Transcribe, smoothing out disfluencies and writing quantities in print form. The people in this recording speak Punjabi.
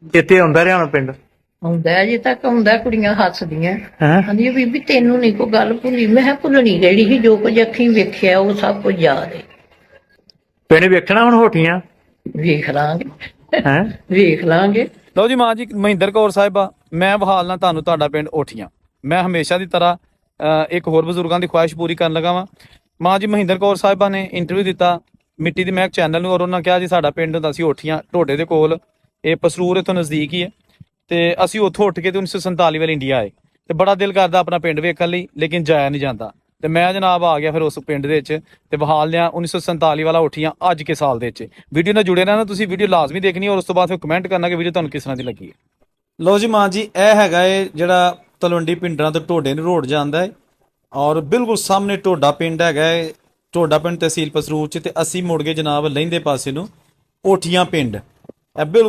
ਇੱਥੇ ਆਉਂਦਾ ਰਿਹਾ ਹੁਣ ਪਿੰਡ ਆਉਂਦਾ ਅਜੇ ਤੱਕ ਆਉਂਦਾ, ਕੁੜੀਆਂ ਹੱਸਦੀਆਂ ਹੈ। ਕਹਿੰਦੀ ਬੀਬੀ ਤੈਨੂੰ ਨਹੀਂ ਕੋਈ ਗੱਲ ਭੁੱਲੀ। ਮੈਂ ਕਿਹਾ ਭੁੱਲਣੀ ਕਿਹੜੀ ਸੀ, ਜੋ ਕੁਝ ਅੱਖੀਂ ਵੇਖਿਆ ਉਹ ਸਭ ਕੁਝ ਯਾਦ ਹੈ। ਪਿੰਡ ਵੇਖਣਾ ਹੁਣ ਹੋਠੀਆਂ ਵੇਖ ਲਾਂਗੇ, ਹੈ। ਵੇਖ ਲਾਂਗੇ। ਲਓ ਜੀ ਮਾਂ ਜੀ ਮਹਿੰਦਰ ਕੌਰ ਸਾਹਿਬਾ, ਮੈਂ ਬਹਾਲਣਾ ਤੁਹਾਨੂੰ ਤੁਹਾਡਾ ਪਿੰਡ ਓਠੀਆਂ। ਮੈਂ ਹਮੇਸ਼ਾ ਦੀ ਤਰ੍ਹਾਂ ਇੱਕ ਹੋਰ ਬਜ਼ੁਰਗਾਂ ਦੀ ਖੁਆਇਸ਼ ਪੂਰੀ ਕਰਨ ਲੱਗਾ ਵਾਂ। ਮਾਂ ਜੀ ਮਹਿੰਦਰ ਕੌਰ ਸਾਹਿਬਾ ਨੇ ਇੰਟਰਵਿਊ ਦਿੱਤਾ ਮਿੱਟੀ ਦੀ ਮਹਿਕ ਚੈਨਲ ਨੂੰ, ਔਰ ਉਹਨਾਂ ਕਿਹਾ ਜੀ ਸਾਡਾ ਪਿੰਡ ਹੁੰਦਾ ਸੀ ਓਠੀਆਂ, ਢੋਡੇ ਦੇ ਕੋਲ। ਇਹ ਪਸਰੂਰ ਇੱਥੋਂ ਨਜ਼ਦੀਕ ਹੀ ਹੈ, ਤੇ ਅਸੀਂ ਉੱਥੋਂ ਉੱਠ ਕੇ ਤੇ 1947 ਵਾਲੇ ਇੰਡੀਆ ਆਏ, ਤੇ ਬੜਾ ਦਿਲ ਕਰਦਾ ਆਪਣਾ ਪਿੰਡ ਵੇਖਣ ਲਈ, ਲੇਕਿਨ ਜਾਇਆ ਨਹੀਂ ਜਾਂਦਾ। ਤੇ ਮੈਂ ਜਨਾਬ ਆ ਗਿਆ ਫਿਰ ਉਸ ਪਿੰਡ ਦੇ ਵਿੱਚ, ਤੇ ਬਹਾਲ ਲਿਆ 1947 ਵਾਲਾ ਓਠੀਆਂ ਅੱਜ ਕੇ ਸਾਲ ਦੇ ਵਿੱਚ। ਵੀਡੀਓ ਨਾਲ ਜੁੜੇ ਰਹਿਣਾ, ਤੁਸੀਂ ਵੀਡੀਓ ਲਾਜ਼ਮੀ ਦੇਖਣੀ, ਔਰ ਉਸ ਤੋਂ ਬਾਅਦ ਫਿਰ ਕਮੈਂਟ ਕਰਨਾ ਕਿ ਵੀਡੀਓ ਤੁਹਾਨੂੰ ਕਿਸ ਤਰ੍ਹਾਂ ਦੀ ਲੱਗੀ ਹੈ। ਲਓ ਜੀ ਮਾਂ ਜੀ, ਇਹ ਹੈਗਾ ਏ ਜਿਹੜਾ ਤਲਵੰਡੀ ਪਿੰਡਰਾਂ ਤੋਂ ਢੋਡੇ ਨੂੰ ਰੋਡ ਜਾਂਦਾ ਹੈ, ਔਰ ਬਿਲਕੁਲ ਸਾਹਮਣੇ ਢੋਡਾ ਪਿੰਡ ਹੈਗਾ ਏ। ਢੋਡਾ ਪਿੰਡ ਤਹਿਸੀਲ ਪਸਰੂਰ ਚ, ਤੇ ਅਸੀਂ ਮੁੜ ਗਏ ਜਨਾਬ ਲਹਿੰਦੇ ਪਾਸੇ ਨੂੰ ਓਠੀਆਂ ਪਿੰਡ। ਇਹ ਬਿਲਕੁਲ